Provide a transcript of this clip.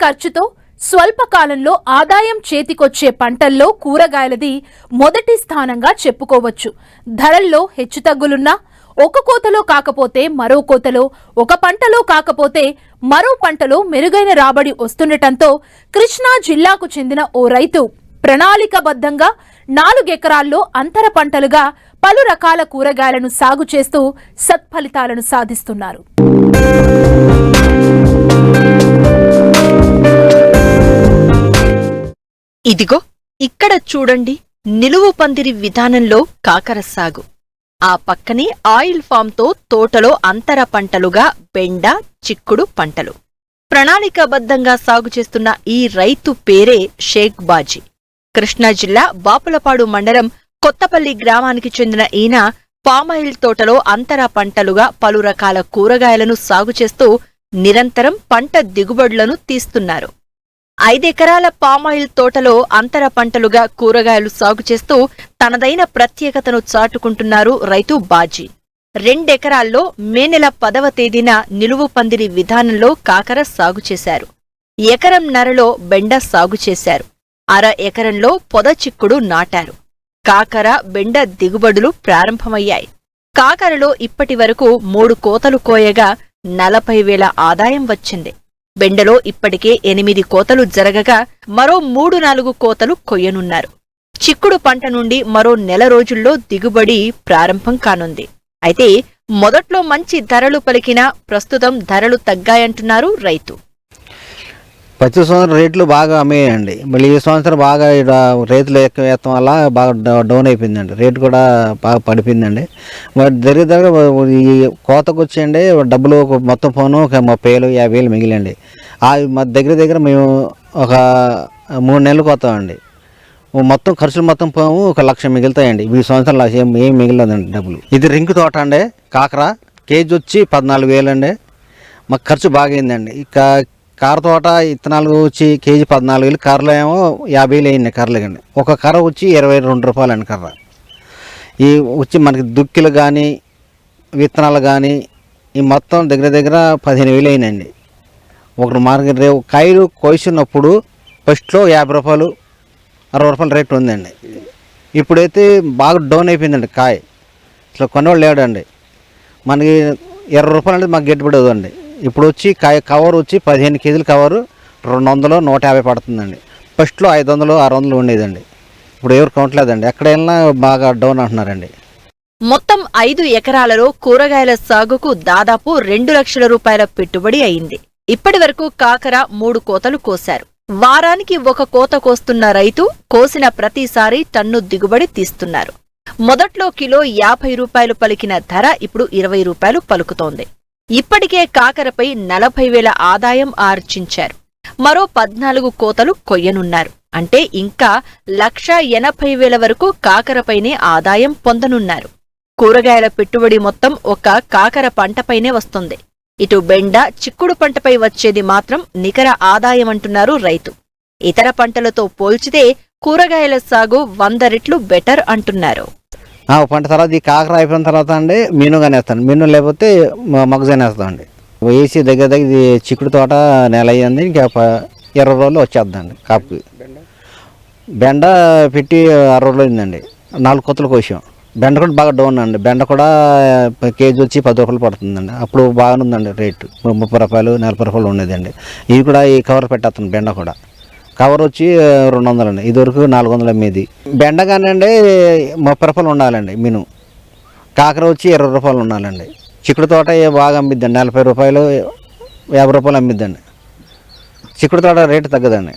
ఖర్చుతో స్వల్ప కాలంలో ఆదాయం చేతికొచ్చే పంటల్లో కూరగాయలది మొదటి స్థానంగా చెప్పుకోవచ్చు. ధరల్లో హెచ్చుతగ్గులున్నా ఒక కోతలో కాకపోతే మరో కోతలో, ఒక పంటలో కాకపోతే మరో పంటలో మెరుగైన రాబడి వస్తుండటంతో కృష్ణా జిల్లాకు చెందిన ఓ రైతు ప్రణాళికాబద్ధంగా 4 ఎకరాల్లో అంతర పంటలుగా పలు రకాల కూరగాయలను సాగు చేస్తూ సత్ఫలితాలను సాధిస్తున్నారు. ఇదిగో ఇక్కడ చూడండి, నిలువు పందిరి విధానంలో కాకర సాగు. ఆ పక్కనే ఆయిల్ ఫామ్తో తోటలో అంతర పంటలుగా బెండ, చిక్కుడు పంటలు. ప్రణాళికాబద్ధంగా సాగు చేస్తున్న ఈ రైతు పేరే షేక్ బాజీ. కృష్ణా జిల్లా బాపులపాడు మండలం కొత్తపల్లి గ్రామానికి చెందిన ఈయన పామాయిల్ తోటలో అంతర పంటలుగా పలు రకాల కూరగాయలను సాగు చేస్తూ నిరంతరం పంట దిగుబడులను తీస్తున్నారు. 5 ఎకరాల పామాయిల్ తోటలో అంతర పంటలుగా కూరగాయలు సాగు చేస్తూ తనదైన ప్రత్యేకతను చాటుకుంటున్నారు రైతు బాజీ. 2 ఎకరాల్లో మే నెల 10వ తేదీన నిలువు పందిరి విధానంలో కాకర సాగు చేశారు. ఎకరంన్నరలో బెండ సాగు చేశారు. అర ఎకరంలో పొద చిక్కుడు నాటారు. కాకర, బెండ దిగుబడులు ప్రారంభమయ్యాయి. కాకరలో ఇప్పటి వరకు 3 కోతలు కోయగా 40,000 ఆదాయం వచ్చింది. బెండలో ఇప్పటికే 8 కోతలు జరగగా మరో 3-4 కోతలు కొయ్యనున్నారు. చిక్కుడు పంట నుండి మరో నెల రోజుల్లో దిగుబడి ప్రారంభం కానుంది. అయితే మొదట్లో మంచి ధరలు పలికినా ప్రస్తుతం ధరలు తగ్గాయంటున్నారు రైతు. ప్రతి సంవత్సరం రేట్లు బాగా అమ్మేయండి. మళ్ళీ ఈ సంవత్సరం బాగా రైతులు ఎక్కువ వేయటం వల్ల బాగా డౌన్ అయిపోయిందండి. రేటు కూడా బాగా పడిపోయిందండి. మరి దగ్గర ఈ కోతకు వచ్చేయండి డబ్బులు మొత్తం పోను ఒక 30,000 50,000 మిగిలండి. దగ్గర మేము ఒక 3 నెలలు కోతామండి. మొత్తం ఖర్చులు మొత్తం పోము ఒక 1,00,000 మిగులుతాయండి. ఈ సంవత్సరం ఏం మిగిలిందండి డబ్బులు. ఇది రింకు తోట అండి. కాకర కేజీ వచ్చి 14,000 అండి. మాకు ఖర్చు బాగా అయిందండి. ఇక కార తోట ఇత్తనాలు వచ్చి కేజీ 14,000, కర్రలు ఏమో 50,000 అయింది. కర్రలు కండి ఒక కర్ర వచ్చి 22 రూపాయలండి కర్ర. ఈ వచ్చి మనకి దుక్కిలు కానీ విత్తనాలు కానీ ఈ మొత్తం దగ్గర 15,000 అయినండి. ఒకటి మార్కెట్ రేపు కాయలు కోసినప్పుడు ఫస్ట్లో 50 రూపాయలు 60 రూపాయల రేట్ ఉందండి. ఇప్పుడైతే బాగా డౌన్ అయిపోయిందండి. కాయ ఇట్లా కొనేవాళ్ళు లేడండి. మనకి 20 రూపాయలు అంటే మాకు గిట్టుబడదు అండి. ఇప్పుడు వచ్చి కవర్ వచ్చి 15 కేజీల కవరు 200, 150 పడుతుందండి. ఫస్ట్లో 500, 600 ఉండేదండి. ఇప్పుడు ఎవరు కౌంట్లేదండి. ఎక్కడ వెళ్ళినా బాగా డౌన్ అంటున్నారండి. మొత్తం 5 ఎకరాలలో కూరగాయల సాగుకు దాదాపు 2 లక్షల రూపాయల పెట్టుబడి అయింది. ఇప్పటి వరకు కాకర 3 కోతలు కోశారు. వారానికి 1 కోత కోస్తున్న రైతు కోసిన ప్రతిసారి టన్ను దిగుబడి తీస్తున్నారు. మొదట్లో కిలో 50 రూపాయలు పలికిన ధర ఇప్పుడు 20 రూపాయలు పలుకుతోంది. ఇప్పటికే కాకరపై 40,000 ఆదాయం ఆర్జించారు. మరో 14 కోతలు కొయ్యనున్నారు. అంటే ఇంకా 1,80,000 వరకు కాకరపైనే ఆదాయం పొందనున్నారు. కూరగాయల పెట్టుబడి మొత్తం ఒక కాకర పంటపైనే వస్తుంది. ఇటు బెండ, చిక్కుడు పంటపై వచ్చేది మాత్రం నికర ఆదాయమంటున్నారు రైతు. ఇతర పంటలతో పోల్చితే కూరగాయల సాగు 100 రెట్లు బెటర్ అంటున్నారు. పంట తర్వాత ఈ కాకర అయిపోయిన తర్వాత అండి మినుగానే వేస్తాను. మిను లేకపోతే మొగజొన్న వేస్తామండి. వేసి దగ్గర ఇది చిక్కుడు తోట నెల అయ్యింది. ఇంకా 20 రోజుల్లో వచ్చేద్దండి కాపుకి. బెండ పెట్టి 60 రోజులు అయిందండి. 4 కోతలు కోసాం. బెండ కూడా బాగా డౌన్ అండి. బెండ కూడా కేజీ వచ్చి 10 రూపాయలు పడుతుందండి. అప్పుడు బాగానే ఉందండి రేటు. 30 రూపాయలు 40 రూపాయలు ఉండేదండి. ఇది కూడా ఈ కవర్ పెట్టేస్తాను. బెండ కూడా కవర్ వచ్చి 200 అండి. ఇదివరకు 400 అమ్మేది. బెండ కానండి 30 రూపాయలు ఉండాలండి మిను. కాకర వచ్చి 20 రూపాయలు ఉండాలండి. చిక్కుడు తోట బాగా అమ్మిద్దండి. 40 రూపాయలు 50 రూపాయలు అమ్మిద్దండి. చిక్కుడు తోట రేటు తగ్గదండి.